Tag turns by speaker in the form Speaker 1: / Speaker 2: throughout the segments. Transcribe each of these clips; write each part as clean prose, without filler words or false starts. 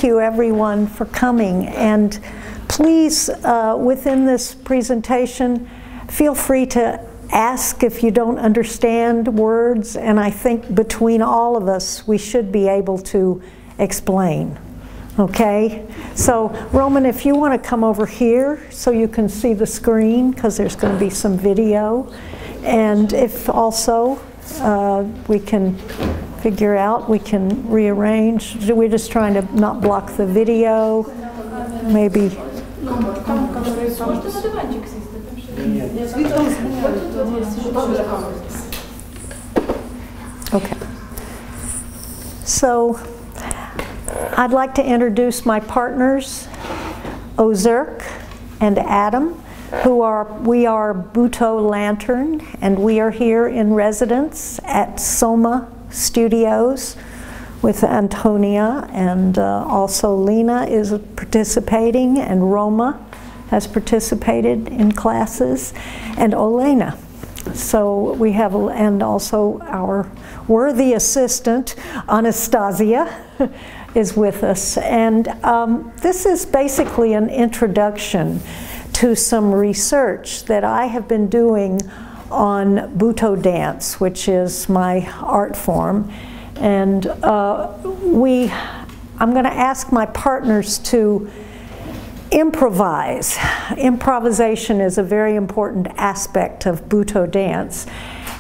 Speaker 1: thank you everyone for coming. And please, within this presentation, feel free to ask if you don't understand words, and I think between all of us we should be able to explain. Okay? So Roman, if you want to come over here so you can see the screen, because there's going to be some video, and if also we can figure out, we can rearrange. We're just trying to not block the video. Maybe. Okay. So I'd like to introduce my partners, Ozerk and Adam, we are Buto Lantern, and we are here in residence at Soma Studios with Antonia, and also Lena is participating, and Roma has participated in classes, and Olena. So we have, and also our worthy assistant, Anastasia, is with us. And this is basically an introduction to some research that I have been doing on Buto dance, which is my art form. And I'm going to ask my partners to improvise. Improvisation is a very important aspect of Buto dance.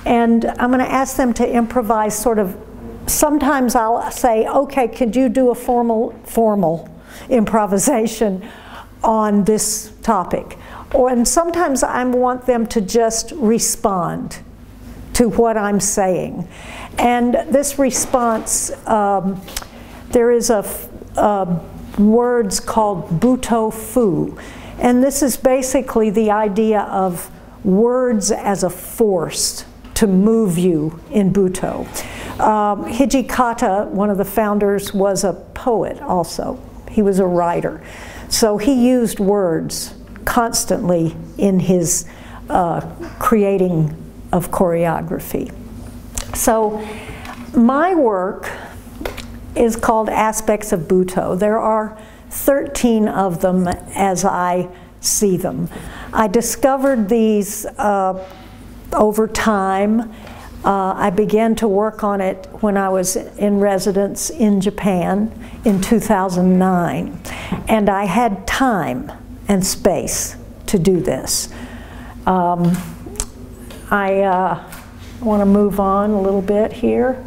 Speaker 1: And I'm going to ask them to improvise sort of, sometimes I'll say, okay, could you do a formal improvisation on this topic? And sometimes I want them to just respond to what I'm saying. And this response, there is words called Buto fu. And this is basically the idea of words as a force to move you in Buto. Hijikata, one of the founders, was a poet also. He was a writer. So he used words constantly in his creating of choreography. So my work is called Aspects of Buto. There are 13 of them as I see them. I discovered these over time. I began to work on it when I was in residence in Japan in 2009. And I had time and space to do this. I want to move on a little bit here.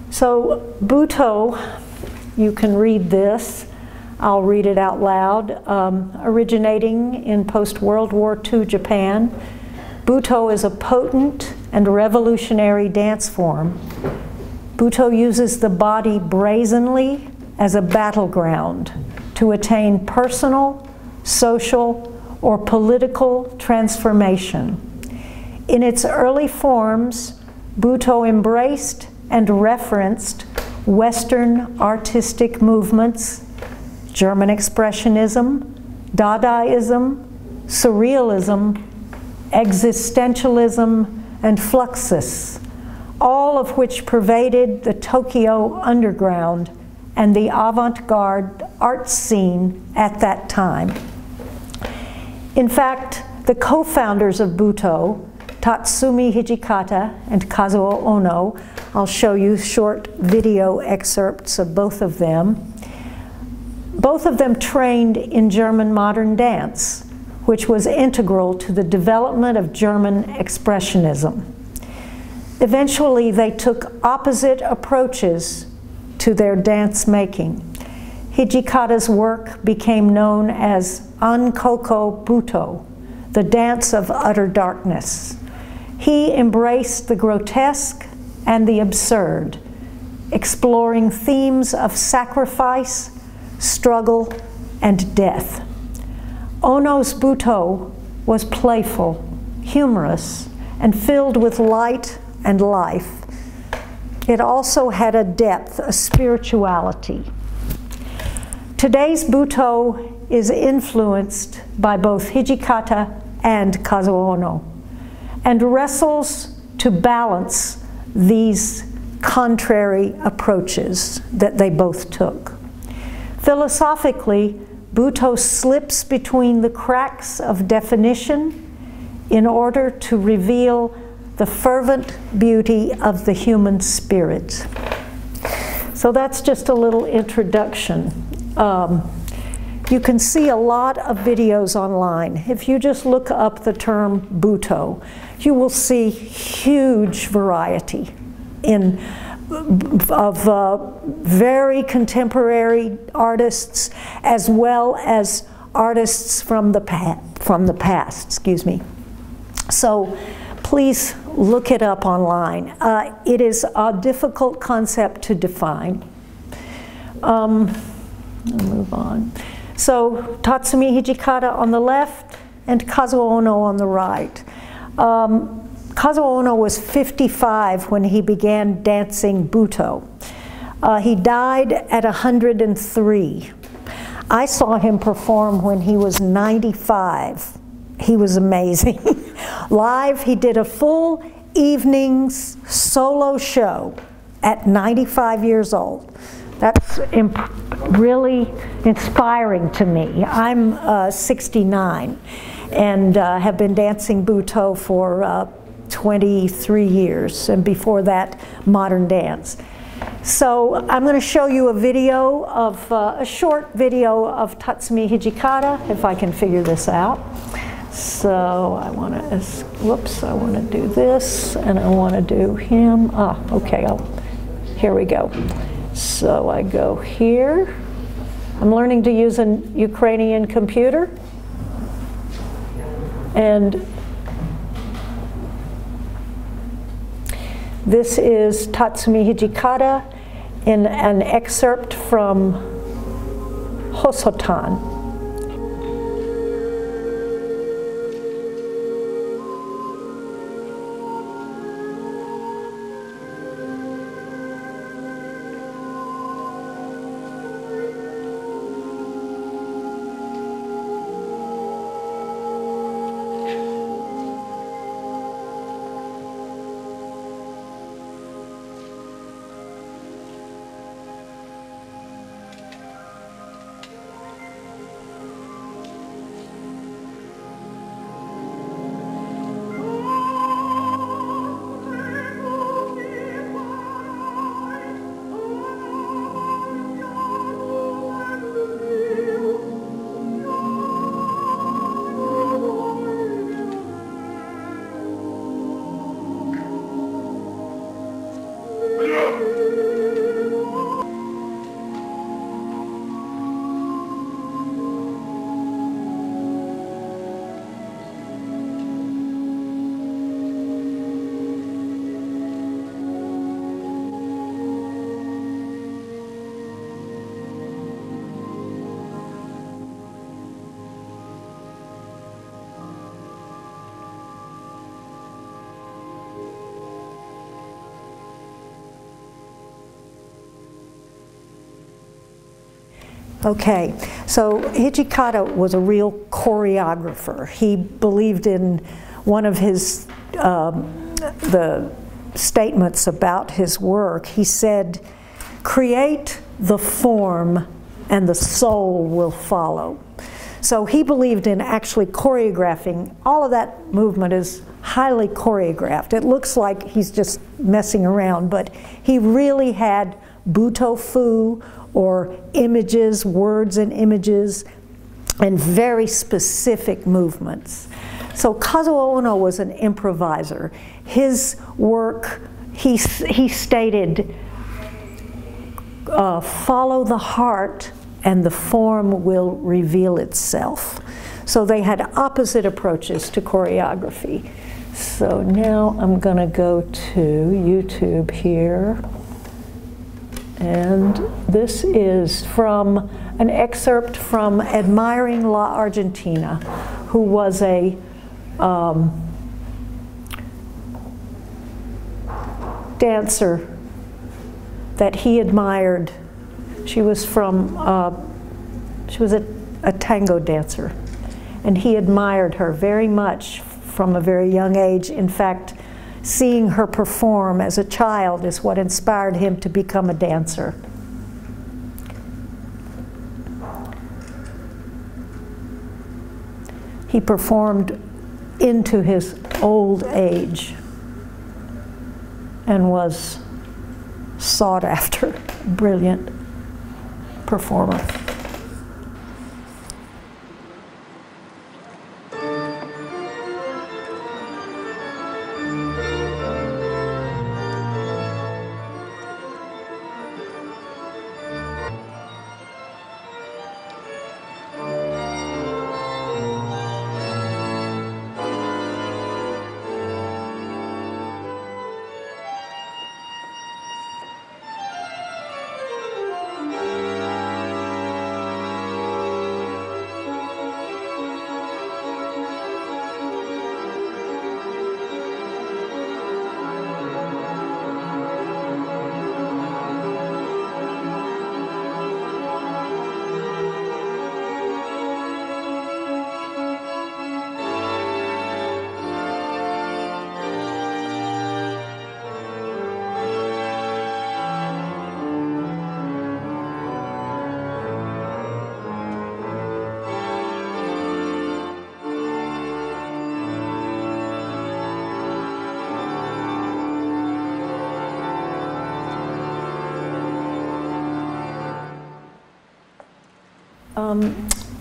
Speaker 1: So Buto, you can read this. I'll read it out loud. Originating in post-World War II Japan, Buto is a potent and revolutionary dance form. Buto uses the body brazenly as a battleground to attain personal, social, or political transformation. In its early forms, Buto embraced and referenced Western artistic movements, German Expressionism, Dadaism, Surrealism, Existentialism, and Fluxus, all of which pervaded the Tokyo underground and the avant-garde art scene at that time. In fact, the co-founders of Buto, Tatsumi Hijikata and Kazuo Ono, I'll show you short video excerpts of both of them. Both of them trained in German modern dance, which was integral to the development of German Expressionism. Eventually, they took opposite approaches to their dance making. Hijikata's work became known as Ankoko Buto, the dance of utter darkness. He embraced the grotesque and the absurd, exploring themes of sacrifice, struggle, and death. Ono's Buto was playful, humorous, and filled with light and life. It also had a depth, a spirituality. Today's Buto is influenced by both Hijikata and Kazuo Ono, and wrestles to balance these contrary approaches that they both took. Philosophically, Buto slips between the cracks of definition in order to reveal the fervent beauty of the human spirit. So that's just a little introduction. You can see a lot of videos online. If you just look up the term Buto, you will see huge variety of very contemporary artists, as well as artists from the past. Excuse me. So please look it up online. It is a difficult concept to define. I'll move on. So Tatsumi Hijikata on the left and Kazuo Ono on the right. Kazuo Ono was 55 when he began dancing Buto. He died at 103. I saw him perform when he was 95. He was amazing. Live, he did a full evening's solo show at 95 years old. That's really inspiring to me. I'm 69 and have been dancing Buto for 23 years, and before that, modern dance. So I'm going to show you a video of, a short video of Tatsumi Hijikata, if I can figure this out. So I want to, whoops, I want to do this, and I want to do him. Okay, here we go. So I go here. I'm learning to use a Ukrainian computer. And this is Tatsumi Hijikata in an excerpt from Hosotan. Okay, so Hijikata was a real choreographer. He believed in one of his, the statements about his work. He said, create the form and the soul will follow. So he believed in actually choreographing. All of that movement is highly choreographed. It looks like he's just messing around, but he really had Buto fu, or images, words and images, and very specific movements. So Kazuo Ono was an improviser. His work, he stated, follow the heart and the form will reveal itself. So they had opposite approaches to choreography. So now I'm going to go to YouTube here. And this is from an excerpt from Admiring La Argentina, who was a dancer that he admired. She was from, she was a tango dancer, and he admired her very much from a very young age. In fact, seeing her perform as a child is what inspired him to become a dancer. he performed into his old age and was sought after, brilliant performer.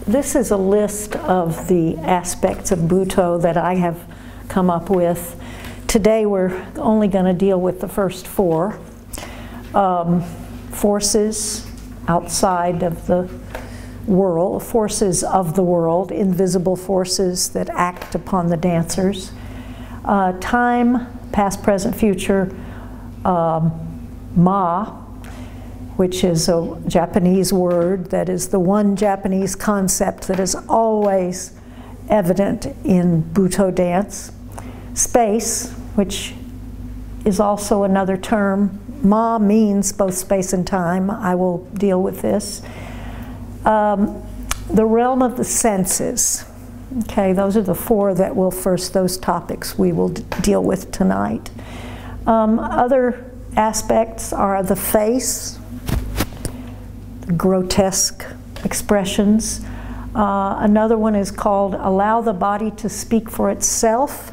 Speaker 1: This is a list of the aspects of Buto that I have come up with. Today we're only going to deal with the first four. Forces outside of the world, forces of the world, invisible forces that act upon the dancers. Time, past, present, future, ma, which is a Japanese word that is the one Japanese concept that is always evident in Buto dance. Space, which is also another term. Ma means both space and time. I will deal with this. The realm of the senses. Okay, those are the four that will first, those topics we will deal with tonight. Other aspects are the face, grotesque expressions. Another one is called allow the body to speak for itself,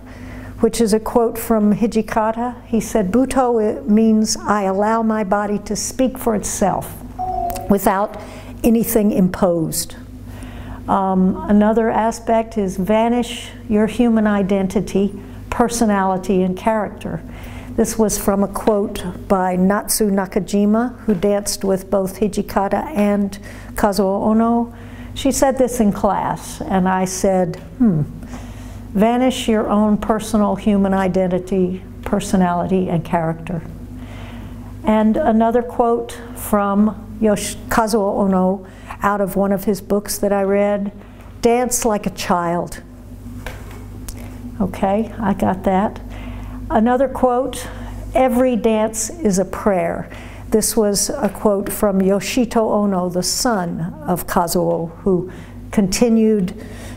Speaker 1: which is a quote from Hijikata. He said, Buto means I allow my body to speak for itself without anything imposed. Another aspect is vanish your human identity, personality, and character. This was from a quote by Natsu Nakajima, who danced with both Hijikata and Kazuo Ono. She said this in class, and I said, vanish your own personal human identity, personality, and character. And another quote from Kazuo Ono out of one of his books that I read, dance like a child. Okay, I got that. Another quote, every dance is a prayer. This was a quote from Yoshito Ono, the son of Kazuo, who continued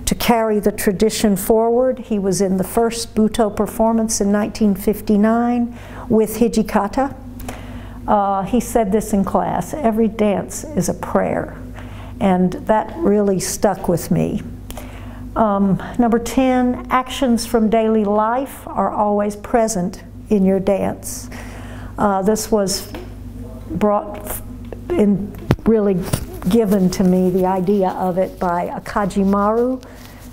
Speaker 1: to carry the tradition forward. He was in the first Buto performance in 1959 with Hijikata. He said this in class, every dance is a prayer. And that really stuck with me. Number 10, actions from daily life are always present in your dance. This was brought in, really given to me, the idea of it, by Akajimaru,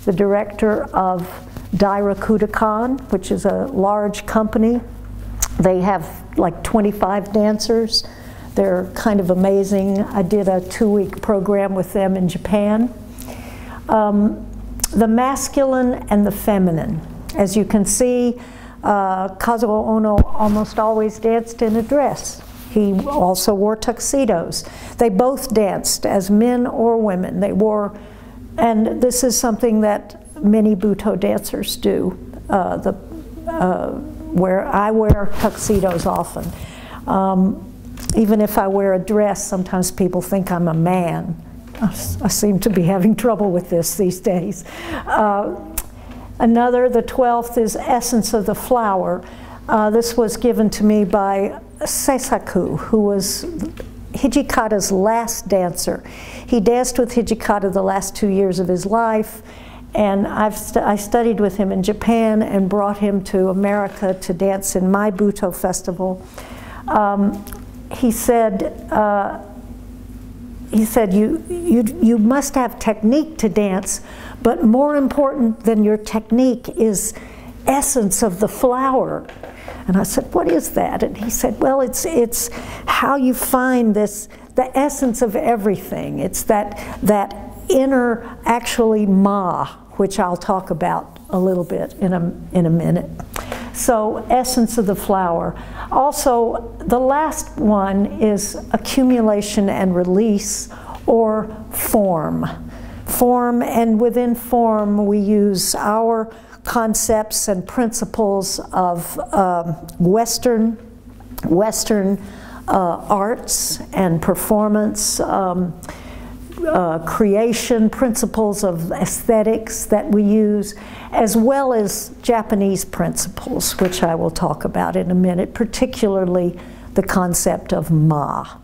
Speaker 1: the director of Daira Kudokan, which is a large company. They have like 25 dancers. They're kind of amazing. I did a 2-week program with them in Japan. The masculine and the feminine. As you can see, Kazuo Ono almost always danced in a dress. He also wore tuxedos. They both danced as men or women. They wore, and this is something that many Buto dancers do. Where I wear tuxedos often. Even if I wear a dress, sometimes people think I'm a man. I seem to be having trouble with this these days. Another, the 12th, is Essence of the Flower. This was given to me by Seisaku, who was Hijikata's last dancer. He danced with Hijikata the last 2 years of his life, And I studied with him in Japan and brought him to America to dance in my Buto festival. He said, you must have technique to dance, but more important than your technique is essence of the flower. And I said, what is that? And he said, well, it's how you find this, the essence of everything. It's that inner, actually, ma, which I'll talk about a little bit in a minute. So, essence of the flower. Also, the last one is accumulation and release, or form. Form, and within form we use our concepts and principles of Western arts and performance, creation, principles of aesthetics that we use, as well as Japanese principles, which I will talk about in a minute, particularly the concept of ma.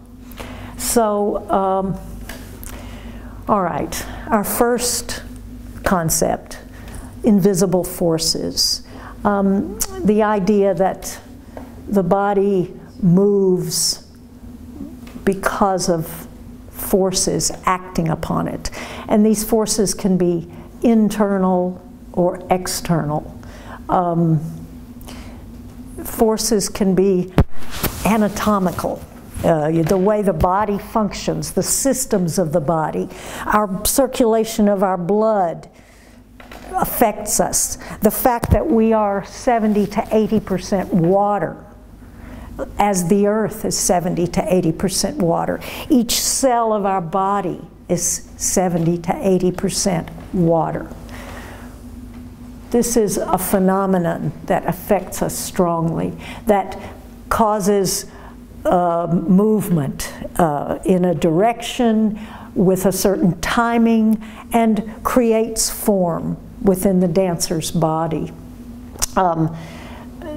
Speaker 1: So, all right, our first concept, invisible forces. The idea that the body moves because of forces acting upon it. And these forces can be internal or external. Forces can be anatomical, the way the body functions, the systems of the body. Our circulation of our blood affects us. The fact that we are 70 to 80% water, as the earth is 70 to 80% water. Each cell of our body is 70 to 80% water. This is a phenomenon that affects us strongly, that causes movement in a direction with a certain timing and creates form within the dancer's body.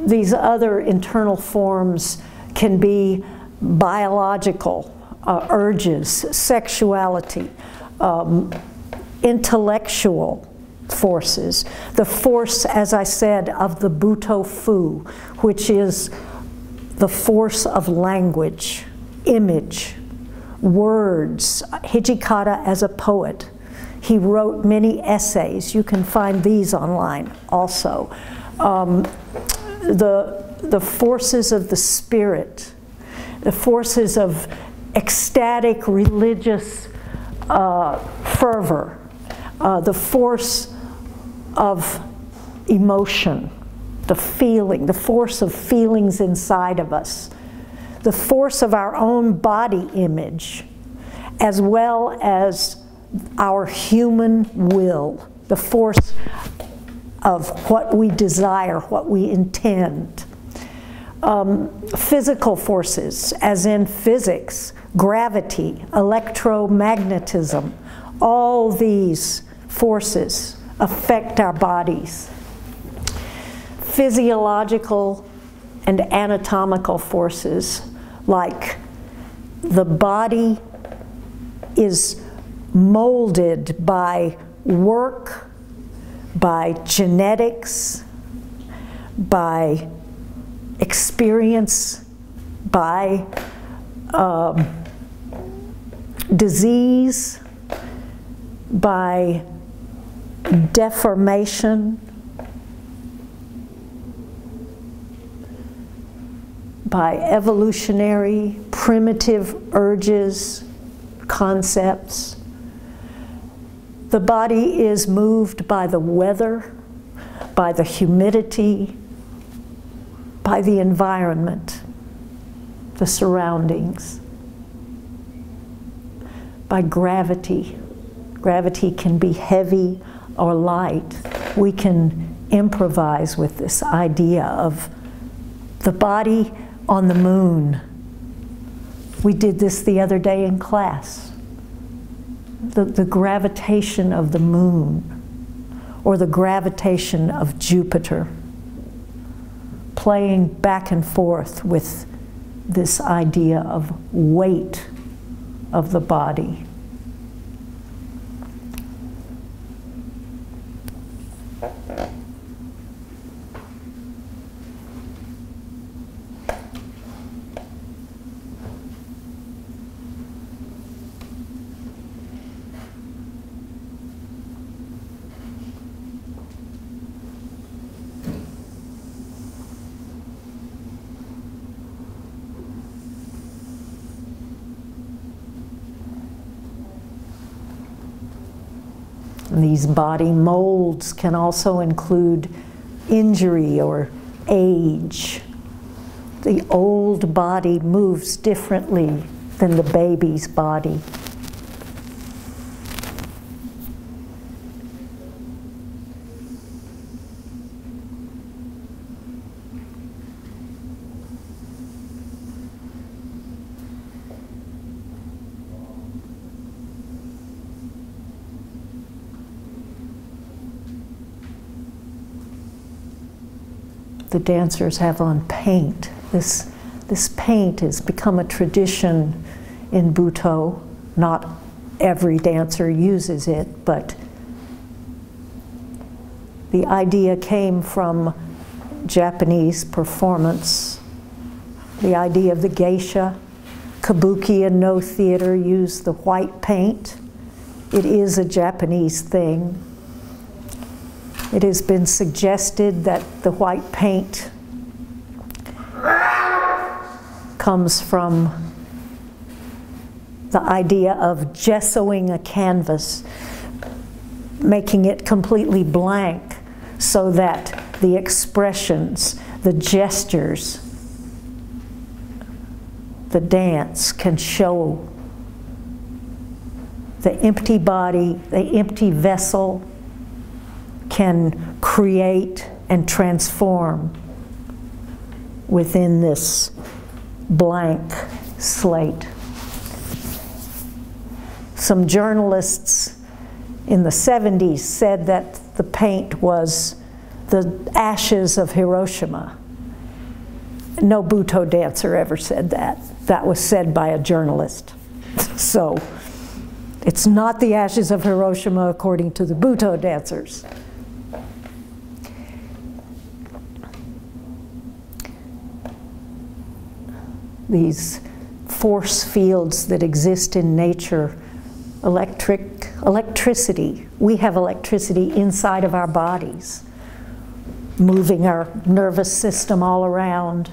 Speaker 1: These other internal forms can be biological urges, sexuality, intellectual forces. The force, as I said, of the Buto Fu, which is the force of language, image, words. Hijikata as a poet. He wrote many essays. You can find these online also. The forces of the spirit, the forces of ecstatic religious fervor, the force of emotion, the feeling, the force of feelings inside of us, the force of our own body image, as well as our human will, the force of what we desire, what we intend. Physical forces, as in physics, gravity, electromagnetism, all these forces affect our bodies. Physiological and anatomical forces, like the body is molded by work, by genetics, by experience, by disease, by deformation, by evolutionary, primitive urges, concepts. The body is moved by the weather, by the humidity, by the environment, the surroundings, by gravity. Gravity can be heavy or light. We can improvise with this idea of the body on the moon. We did this the other day in class. The gravitation of the moon, or the gravitation of Jupiter, playing back and forth with this idea of weight of the body. And these body molds can also include injury or age. The old body moves differently than the baby's body. The dancers have on paint. This paint has become a tradition in Buto. Not every dancer uses it, but the idea came from Japanese performance. The idea of the geisha. Kabuki and No theater use the white paint. It is a Japanese thing. It has been suggested that the white paint comes from the idea of gessoing a canvas, making it completely blank so that the expressions, the gestures, the dance can show the empty body, the empty vessel can create and transform within this blank slate. Some journalists in the 70s said that the paint was the ashes of Hiroshima. No Buto dancer ever said that. That was said by a journalist. So it's not the ashes of Hiroshima according to the Buto dancers. These force fields that exist in nature, electricity. We have electricity inside of our bodies, moving our nervous system all around.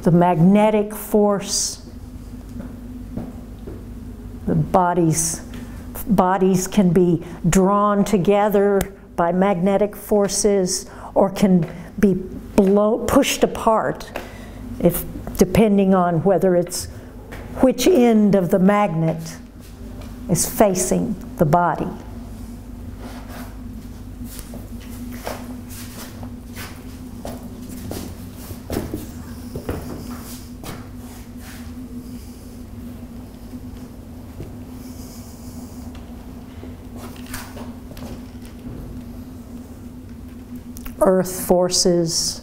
Speaker 1: The magnetic force, the bodies can be drawn together by magnetic forces, or can be pushed apart, depending on whether it's which end of the magnet is facing the body. Earth forces,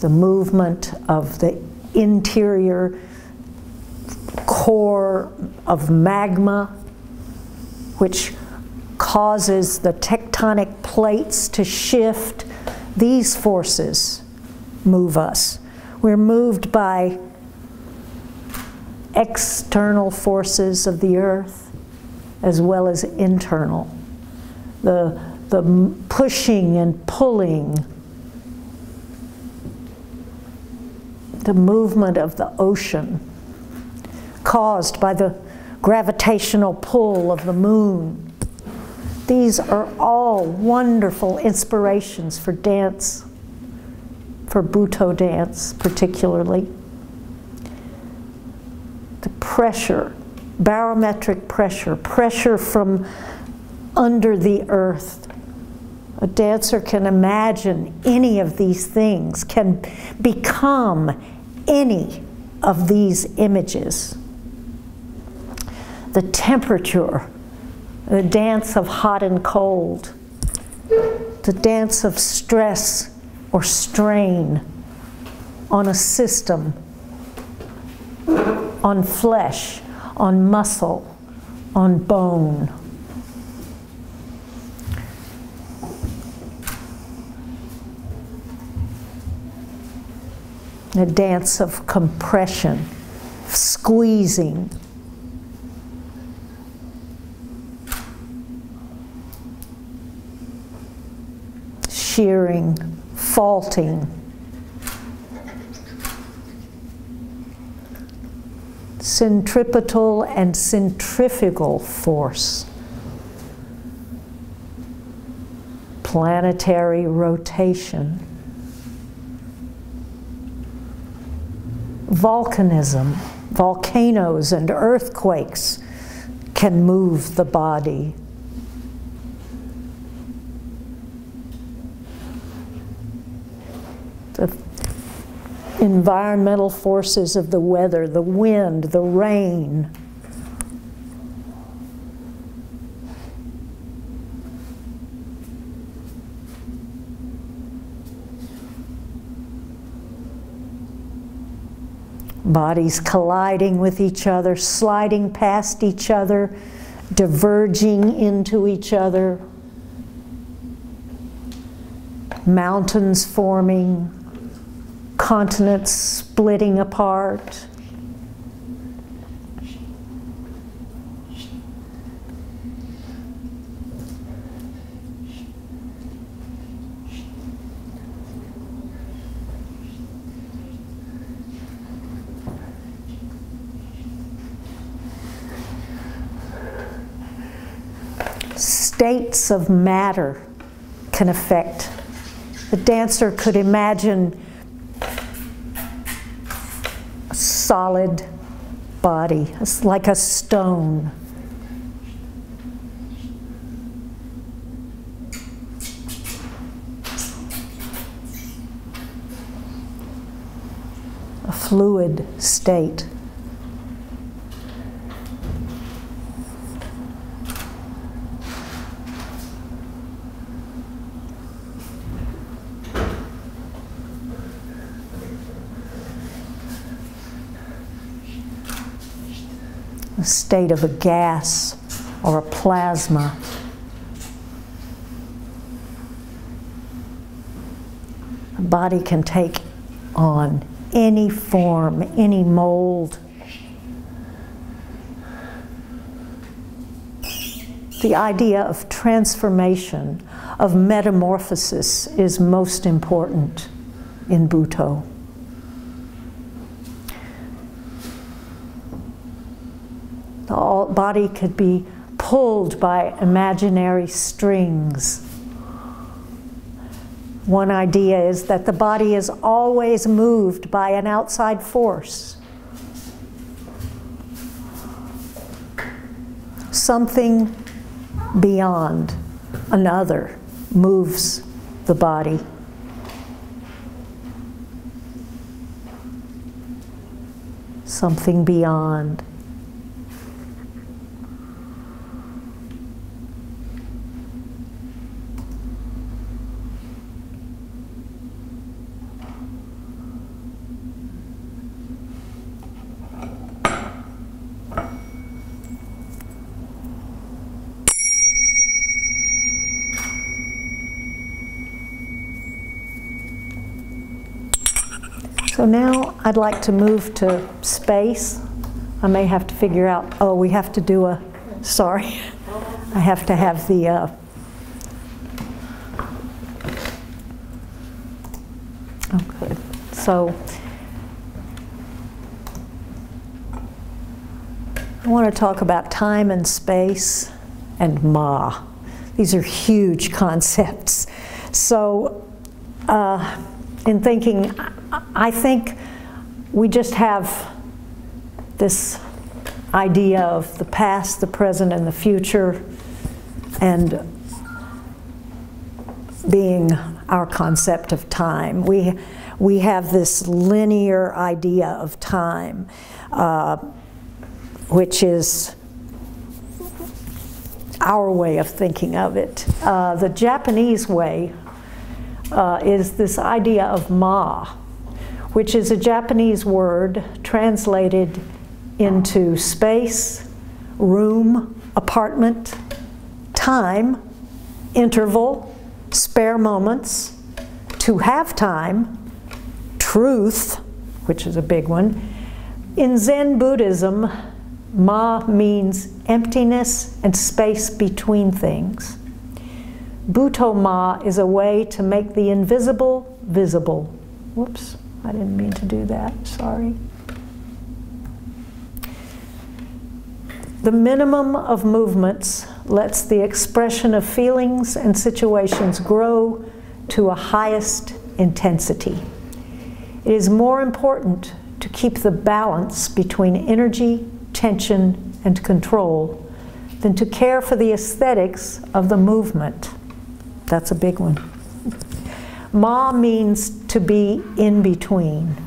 Speaker 1: the movement of the interior core of magma, which causes the tectonic plates to shift. These forces move us. We're moved by external forces of the earth as well as internal. The pushing and pulling, the movement of the ocean caused by the gravitational pull of the moon. These are all wonderful inspirations for dance, for Buto dance particularly. The pressure, barometric pressure, pressure from under the earth. A dancer can imagine any of these things, can become any of these images. The temperature, the dance of hot and cold, the dance of stress or strain on a system, on flesh, on muscle, on bone. A dance of compression, squeezing. Shearing, faulting. centripetal and centrifugal force, planetary rotation, volcanism, volcanoes and earthquakes can move the body. The environmental forces of the weather, the wind, the rain. Bodies colliding with each other, sliding past each other, diverging into each other. Mountains forming, continents splitting apart. States of matter can affect. The dancer could imagine a solid body, it's like a stone. A fluid state. A state of a gas or a plasma. A body can take on any form, any mold. The idea of transformation, of metamorphosis, is most important in Buto. The body could be pulled by imaginary strings. One idea is that the body is always moved by an outside force. Something beyond another moves the body. Something beyond. So now I'd like to move to space. I may have to figure out, oh, we have to do a, sorry. I have to have the, oh good. So I want to talk about time and space and Ma. These are huge concepts. So in thinking, I think we just have this idea of the past, the present, and the future, and being our concept of time. We have this linear idea of time, which is our way of thinking of it. The Japanese way is this idea of Ma, which is a Japanese word translated into space, room, apartment, time, interval, spare moments, to have time, truth, which is a big one. In Zen Buddhism, Ma means emptiness and space between things. Buto Ma is a way to make the invisible visible. Whoops, I didn't mean to do that, sorry. The minimum of movements lets the expression of feelings and situations grow to a highest intensity. It is more important to keep the balance between energy, tension, and control than to care for the aesthetics of the movement. That's a big one. Ma means to be in between.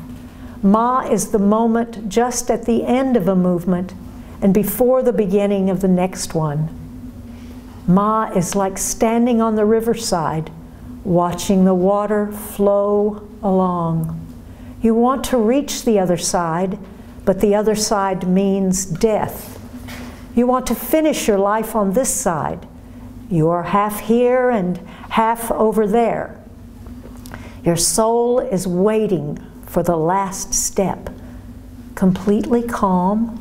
Speaker 1: Ma is the moment just at the end of a movement and before the beginning of the next one. Ma is like standing on the riverside, watching the water flow along. You want to reach the other side, but the other side means death. You want to finish your life on this side. You are half here and half over there. Your soul is waiting for the last step, completely calm,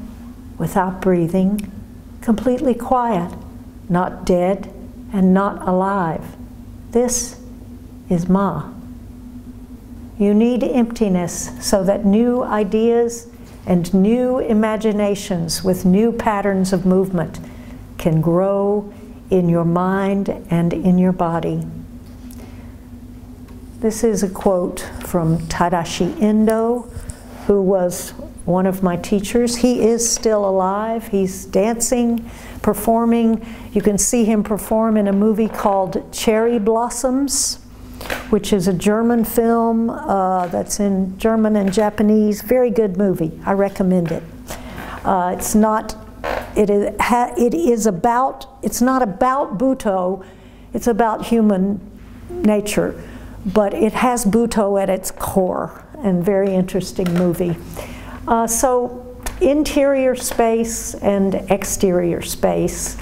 Speaker 1: without breathing, completely quiet, not dead and not alive. This is Ma. You need emptiness so that new ideas and new imaginations with new patterns of movement can grow in your mind and in your body. This is a quote from Tadashi Endo, who was one of my teachers. He is still alive. He's dancing, performing. You can see him perform in a movie called Cherry Blossoms, which is a German film that's in German and Japanese. Very good movie. I recommend it. It's not about Buto. It's about human nature. But it has Buto at its core, and very interesting movie. So interior space and exterior space,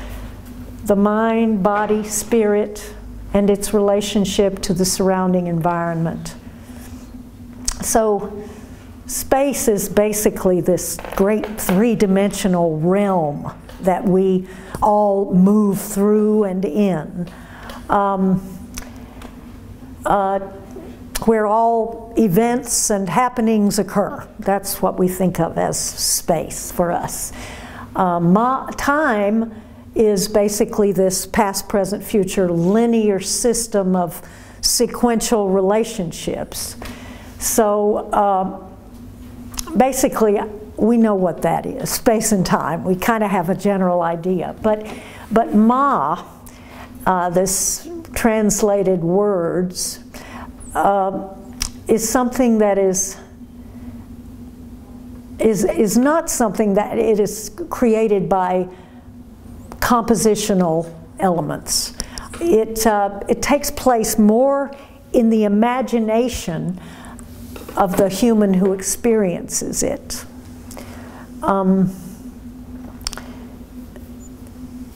Speaker 1: the mind, body, spirit, and its relationship to the surrounding environment. So space is basically this great three-dimensional realm that we all move through and in. Where all events and happenings occur. That's what we think of as space for us. Time is basically this past, present, future linear system of sequential relationships. So basically, we know what that is, space and time. We kind of have a general idea. But Ma, this translated words, is something that is not something that it is created by compositional elements. It takes place more in the imagination of the human who experiences it.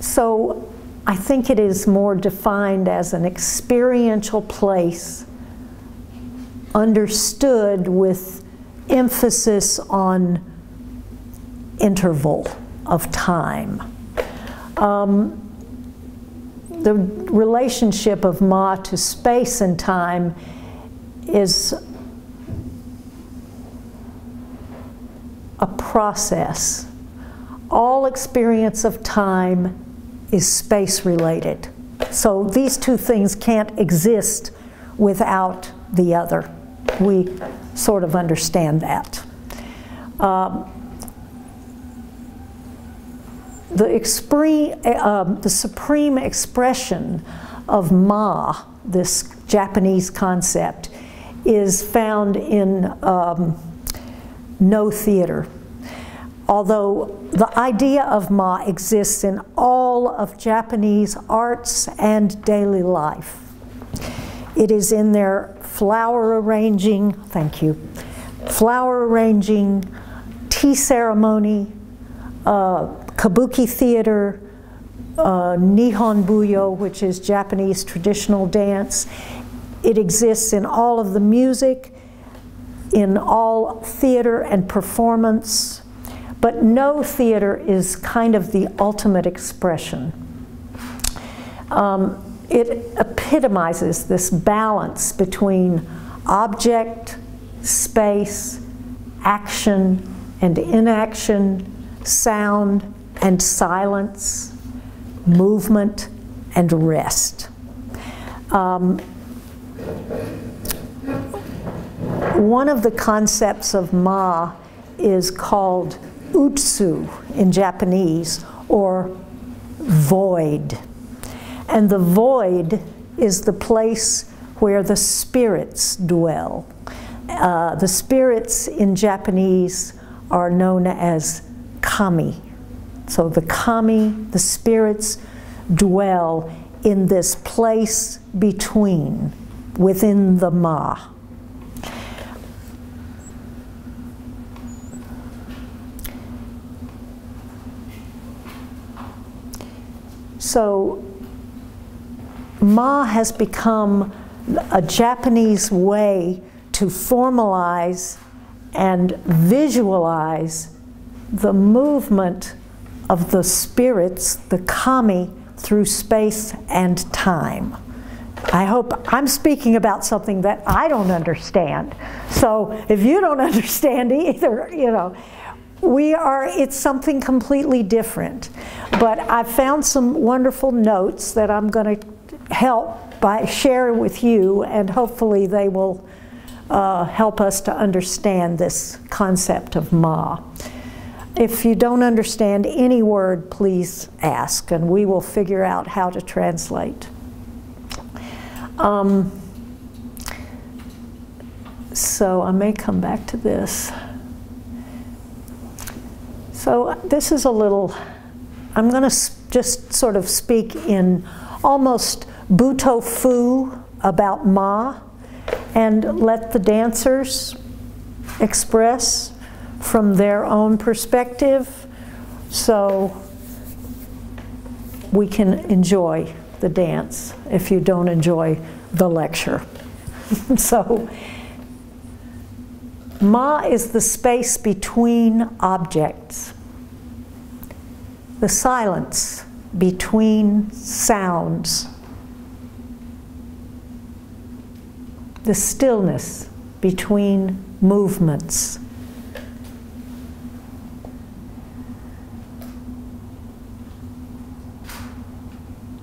Speaker 1: So I think it is more defined as an experiential place understood with emphasis on interval of time. The relationship of Ma to space and time is a process. All experience of time is space related. So these two things can't exist without the other. We sort of understand that. The supreme expression of Ma, this Japanese concept, is found in no theater. Although the idea of Ma exists in all of Japanese arts and daily life. It is in their flower arranging, thank you, flower arranging, tea ceremony, kabuki theater, Nihon Buyo, which is Japanese traditional dance. It exists in all of the music, in all theater and performance, but no theater is kind of the ultimate expression. It epitomizes this balance between object, space, action and inaction, sound and silence, movement and rest. One of the concepts of ma is called utsu in Japanese, or void. And the void is the place where the spirits dwell. The spirits in Japanese are known as kami. So the kami, the spirits, dwell in this place between, within the ma. So ma has become a Japanese way to formalize and visualize the movement of the spirits, the kami, through space and time. I hope I'm speaking about something that I don't understand. So if you don't understand either, you know, it's something completely different. But I found some wonderful notes that I'm going to help by sharing with you, and hopefully they will help us to understand this concept of ma. If you don't understand any word, please ask, and we will figure out how to translate. So I may come back to this. So this is a little, I'm going to just sort of speak in almost Buto fu about ma, and let the dancers express from their own perspective, so we can enjoy the dance if you don't enjoy the lecture. So ma is the space between objects, the silence between sounds, the stillness between movements.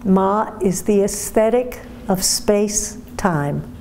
Speaker 1: Ma is the aesthetic of space-time.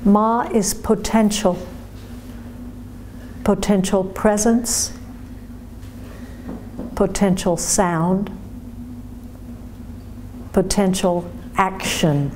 Speaker 1: Ma is potential, potential presence, potential sound, potential action.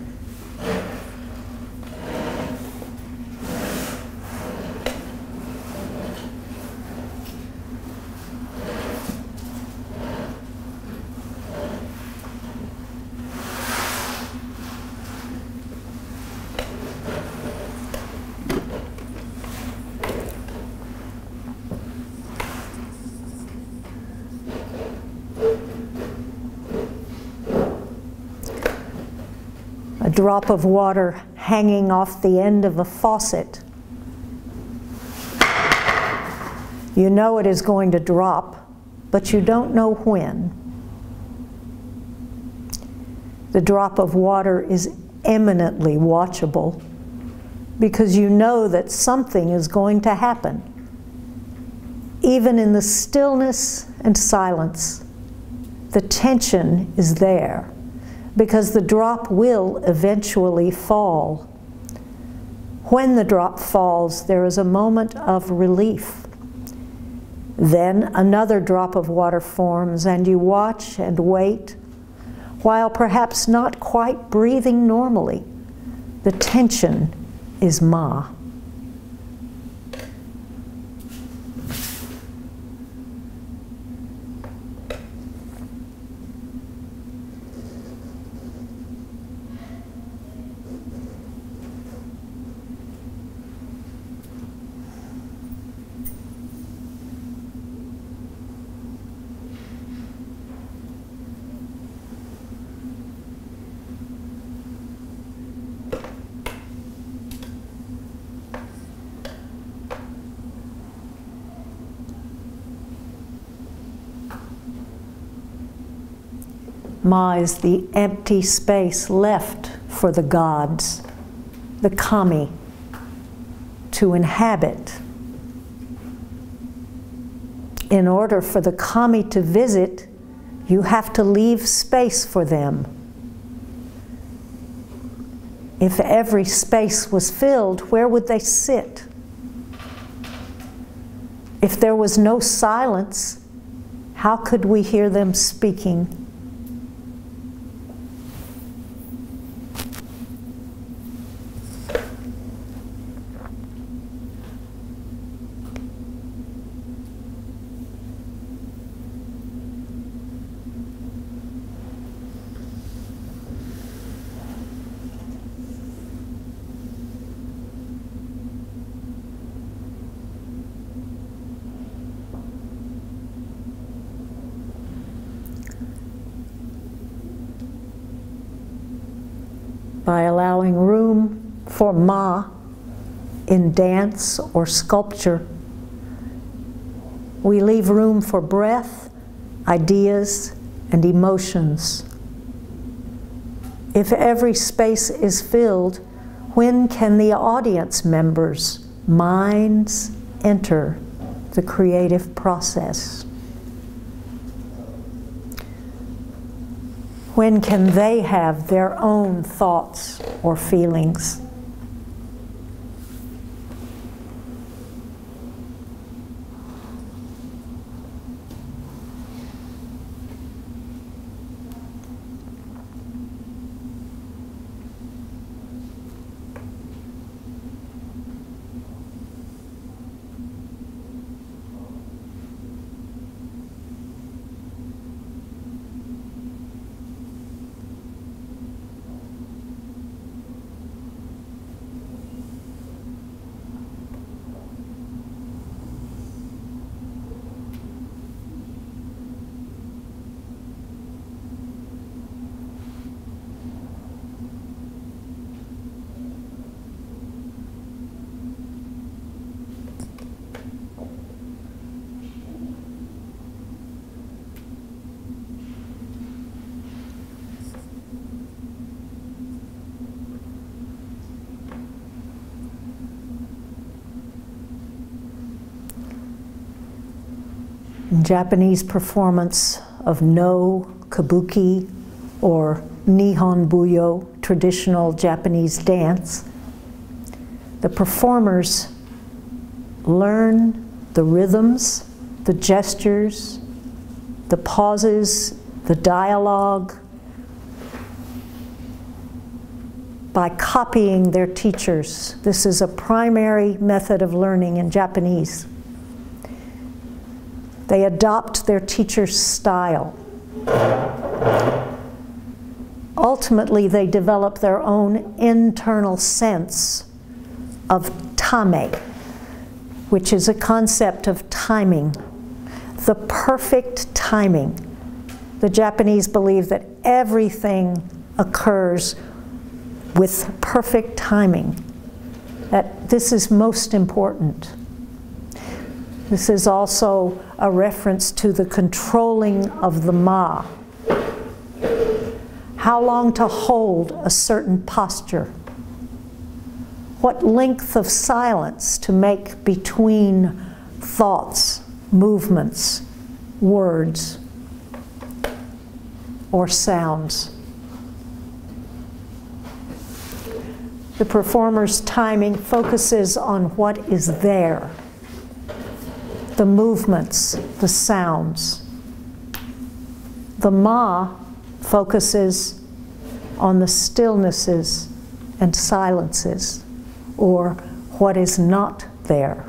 Speaker 1: A drop of water hanging off the end of a faucet. You know it is going to drop, but you don't know when. The drop of water is eminently watchable because you know that something is going to happen. Even in the stillness and silence, the tension is there, because the drop will eventually fall. When the drop falls, there is a moment of relief. Then another drop of water forms, and you watch and wait, while perhaps not quite breathing normally. The tension is ma. Ma is the empty space left for the gods, the kami, to inhabit. In order for the kami to visit, you have to leave space for them. If every space was filled, where would they sit? If there was no silence, how could we hear them speaking? By allowing room for Ma in dance or sculpture, we leave room for breath, ideas, and emotions. If every space is filled, when can the audience members' minds enter the creative process? When can they have their own thoughts or feelings? In Japanese performance of no kabuki or nihon buyo, traditional Japanese dance, the performers learn the rhythms, the gestures, the pauses, the dialogue by copying their teachers. This is a primary method of learning in Japanese. They adopt their teacher's style. Ultimately, they develop their own internal sense of tame, which is a concept of timing, the perfect timing. The Japanese believe that everything occurs with perfect timing, that this is most important. This is also a reference to the controlling of the ma. How long to hold a certain posture. What length of silence to make between thoughts, movements, words, or sounds. The performer's timing focuses on what is there. The movements, the sounds. The ma focuses on the stillnesses and silences, or what is not there.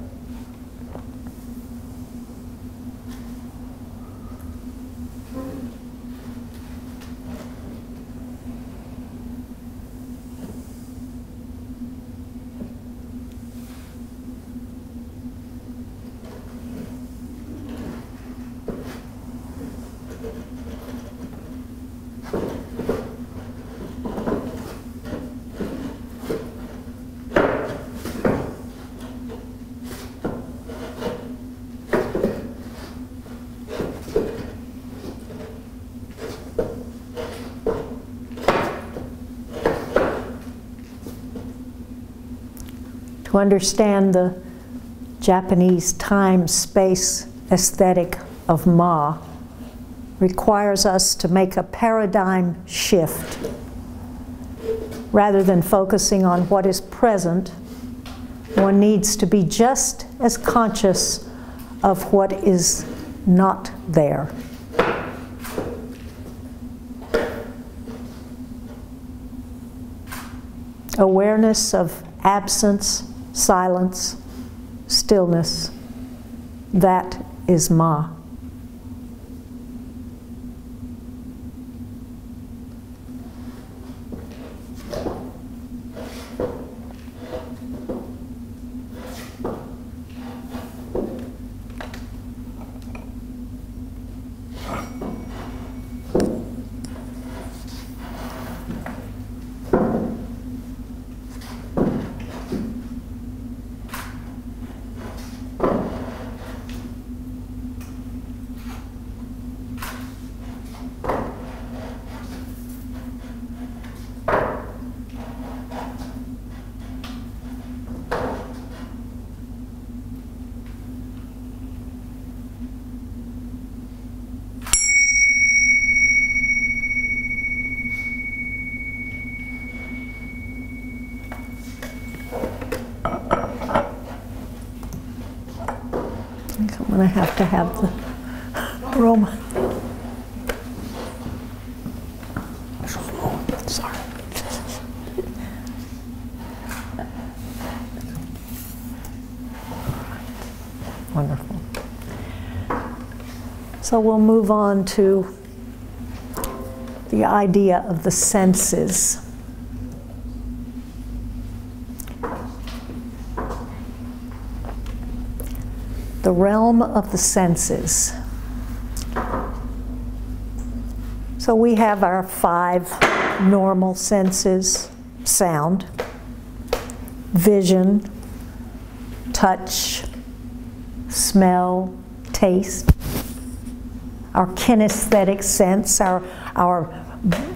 Speaker 1: To understand the Japanese time-space aesthetic of Ma requires us to make a paradigm shift. Rather than focusing on what is present, one needs to be just as conscious of what is not there. Awareness of absence, silence, stillness, that is Ma. I'm going to have the aroma. Sorry. Wonderful. So we'll move on to the idea of the senses. The realm of the senses. So we have our 5 normal senses: sound, vision, touch, smell, taste. Our kinesthetic sense, our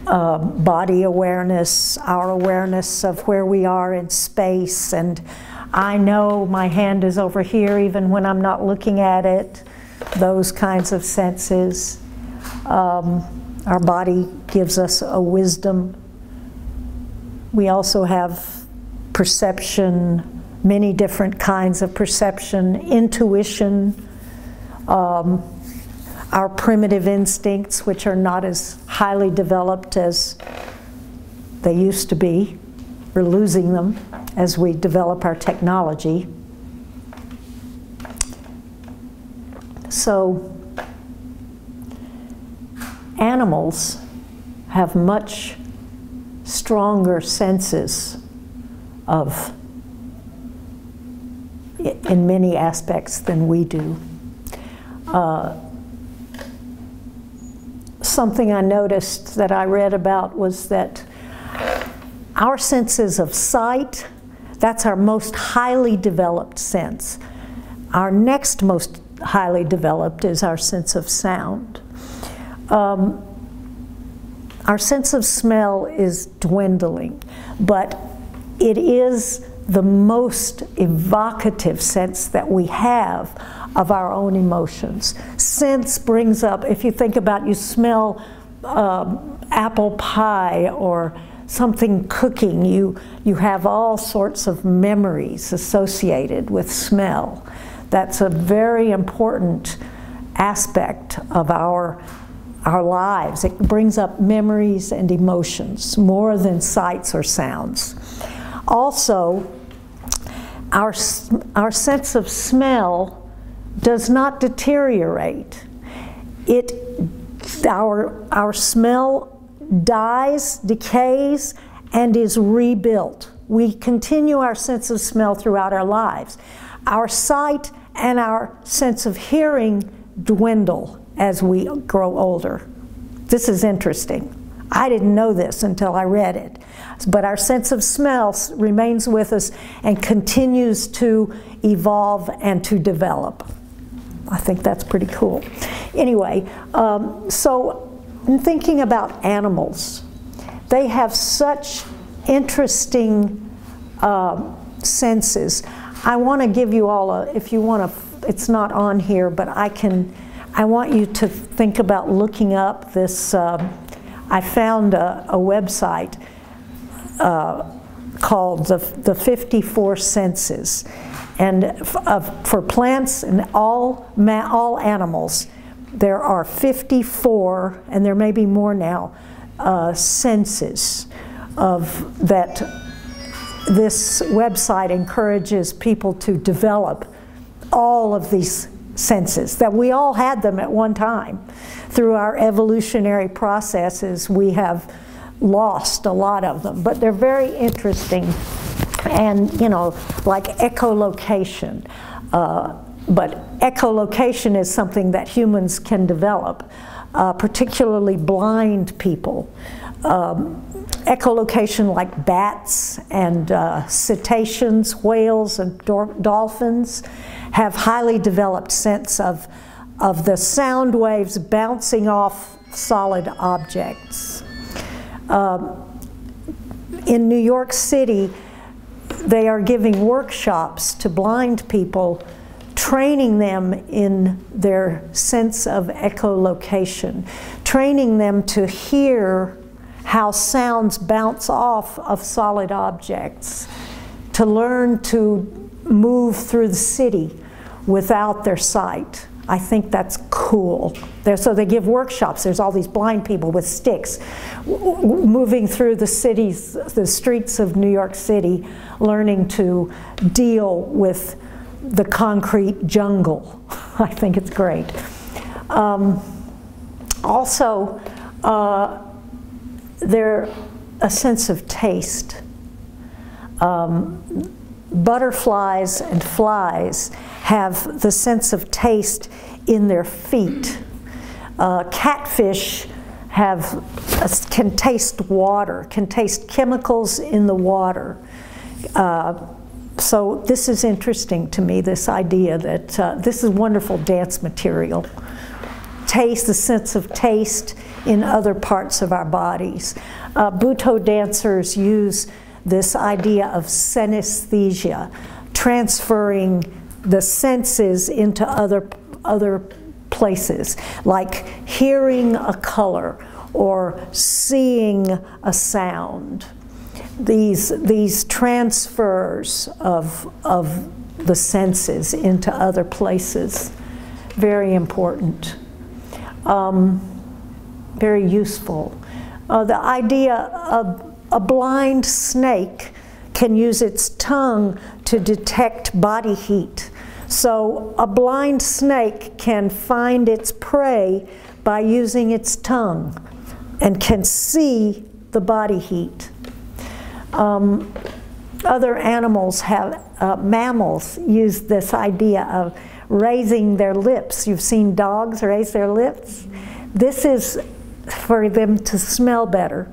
Speaker 1: body awareness, our awareness of where we are in space, and I know my hand is over here even when I'm not looking at it. Those kinds of senses. Our body gives us a wisdom. We also have perception, many different kinds of perception, intuition, our primitive instincts, which are not as highly developed as they used to be. We're losing them as we develop our technology. So animals have much stronger senses of, in many aspects, than we do. Something I noticed that I read about was that our senses of sight, that's our most highly developed sense. Our next most highly developed is our sense of sound. Our sense of smell is dwindling, but it is the most evocative sense that we have of our own emotions. Sense brings up, if you think about, you smell apple pie or something cooking, you have all sorts of memories associated with smell. That's a very important aspect of our lives. It brings up memories and emotions more than sights or sounds. Also, our sense of smell does not deteriorate. Our smell dies, decays, and is rebuilt. We continue our sense of smell throughout our lives. Our sight and our sense of hearing dwindle as we grow older. This is interesting. I didn't know this until I read it. But our sense of smell remains with us and continues to evolve and to develop. I think that's pretty cool. Anyway, so in thinking about animals, they have such interesting senses. I want to give you all a, if you want to, it's not on here, but I want you to think about looking up this, I found a website called the 54 Senses. And for plants and all animals, there are 54, and there may be more now, senses that this website encourages people to develop all of these senses, that we all had them at one time. Through our evolutionary processes, we have lost a lot of them, but they're very interesting. And, you know, like echolocation. But echolocation is something that humans can develop, particularly blind people. Echolocation like bats and cetaceans, whales and dolphins have highly developed sense of the sound waves bouncing off solid objects. In New York City, they are giving workshops to blind people, training them in their sense of echolocation, training them to hear how sounds bounce off of solid objects, to learn to move through the city without their sight. I think that's cool. So they give workshops. There's all these blind people with sticks moving through the streets of New York City, learning to deal with the concrete jungle. I think it's great. Also, there's a sense of taste. Butterflies and flies have the sense of taste in their feet. Catfish can taste water, can taste chemicals in the water. So this is interesting to me, this idea that this is wonderful dance material. Taste, the sense of taste in other parts of our bodies. Buto dancers use this idea of synesthesia, transferring the senses into other places, like hearing a color or seeing a sound. These transfers of the senses into other places, very important, very useful. The idea of a blind snake can use its tongue to detect body heat. So a blind snake can find its prey by using its tongue and can see the body heat. Other animals have, mammals use this idea of raising their lips. You've seen dogs raise their lips? This is for them to smell better.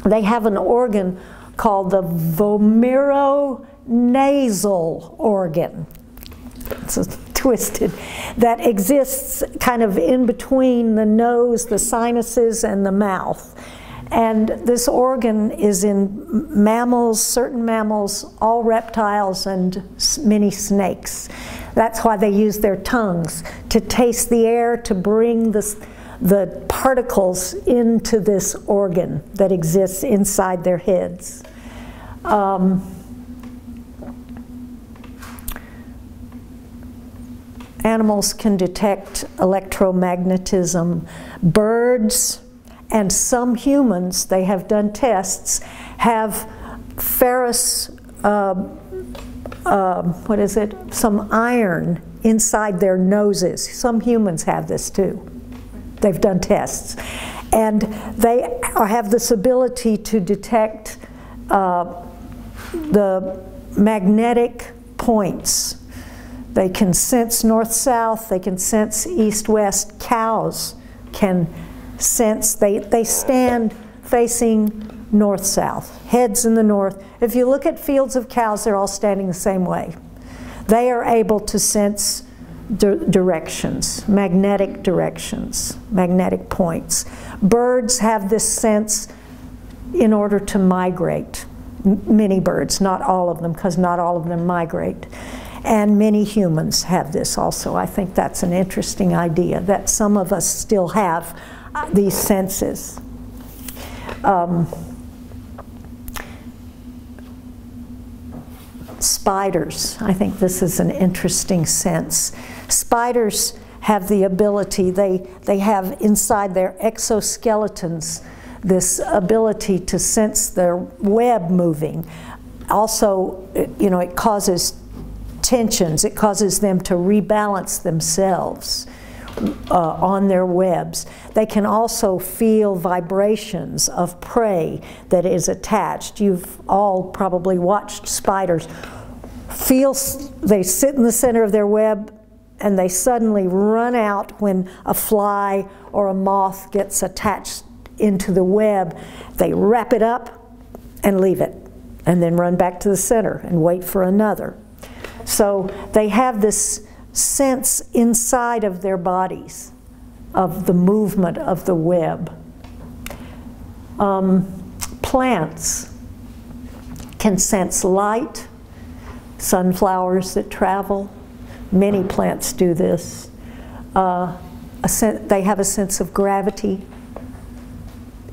Speaker 1: They have an organ called the vomeronasal organ. It's twisted, that exists kind of in between the nose, the sinuses, and the mouth. And this organ is in mammals, certain mammals, all reptiles, and many snakes. That's why they use their tongues to taste the air, to bring the particles into this organ that exists inside their heads. Animals can detect electromagnetism. Birds and some humans, they have done tests, have ferrous, some iron inside their noses. Some humans have this too. They've done tests. And they have this ability to detect the magnetic points. They can sense north-south, they can sense east-west. Cows can sense, they stand facing north-south, heads in the north. If you look at fields of cows, they're all standing the same way. They are able to sense directions, magnetic points. Birds have this sense in order to migrate. many birds, not all of them, because not all of them migrate. And many humans have this also. I think that's an interesting idea, that some of us still have these senses. Spiders, I think this is an interesting sense. Spiders have the ability, they have inside their exoskeletons this ability to sense their web moving. Also, you know, it causes tensions. It causes them to rebalance themselves on their webs. They can also feel vibrations of prey that is attached. You've all probably watched spiders. They sit in the center of their web and they suddenly run out when a fly or a moth gets attached into the web. They wrap it up and leave it, and then run back to the center and wait for another. So they have this sense inside of their bodies of the movement of the web. Plants can sense light, sunflowers that travel. Many plants do this. They have a sense of gravity,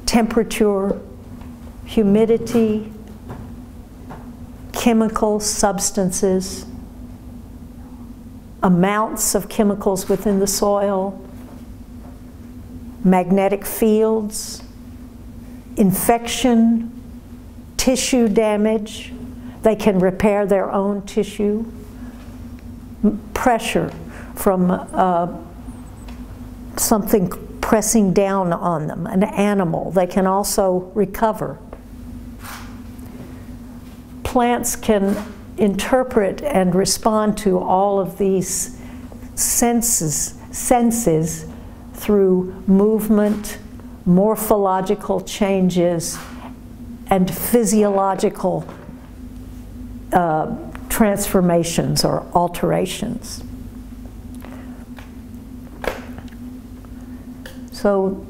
Speaker 1: temperature, humidity, chemical substances, amounts of chemicals within the soil, magnetic fields, infection, tissue damage. They can repair their own tissue, pressure from something pressing down on them, an animal. They can also recover. Plants can interpret and respond to all of these senses through movement, morphological changes, and physiological transformations or alterations. So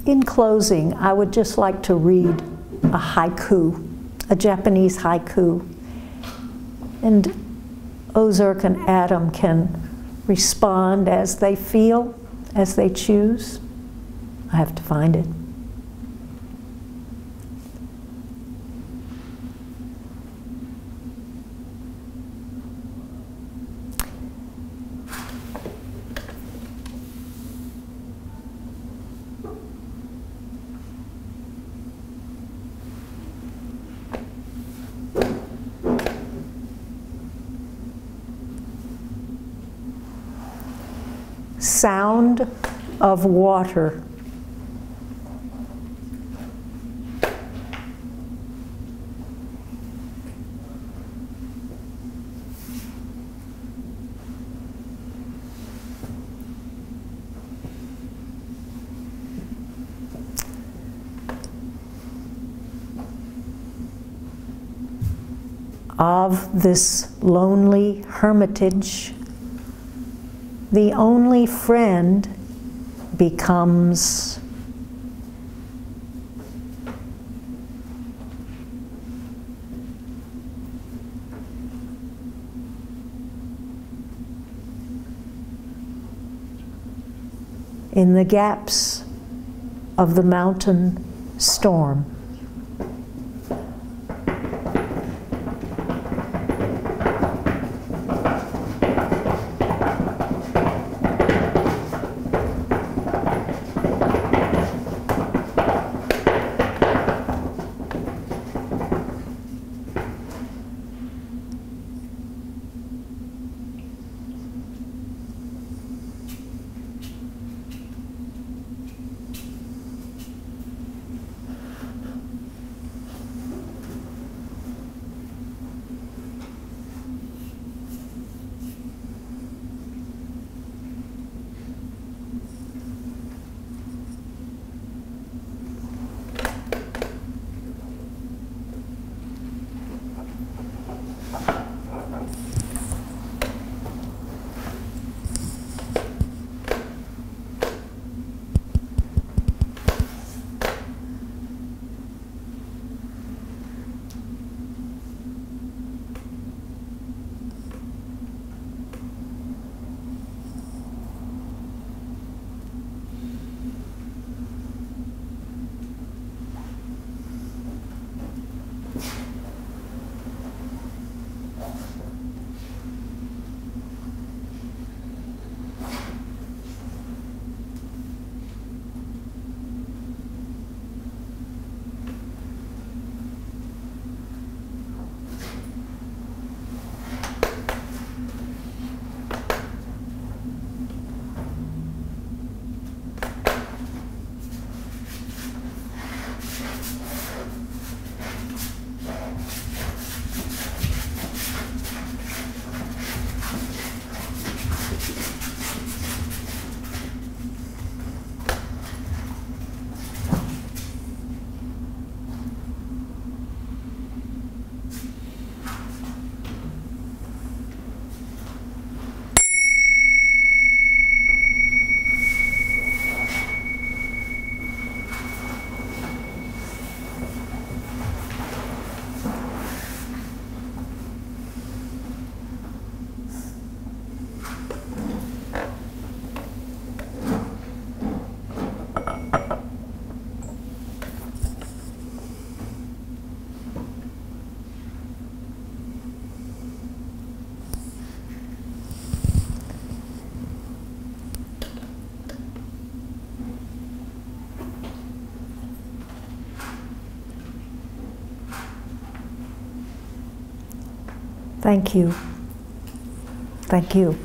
Speaker 1: in closing, I would just like to read a haiku, a Japanese haiku. And Ozark and Adam can respond as they feel, as they choose. I have to find it. Sound of water. Of this lonely hermitage, the only friend becomes in the gaps of the mountain storm. Thank you. Thank you.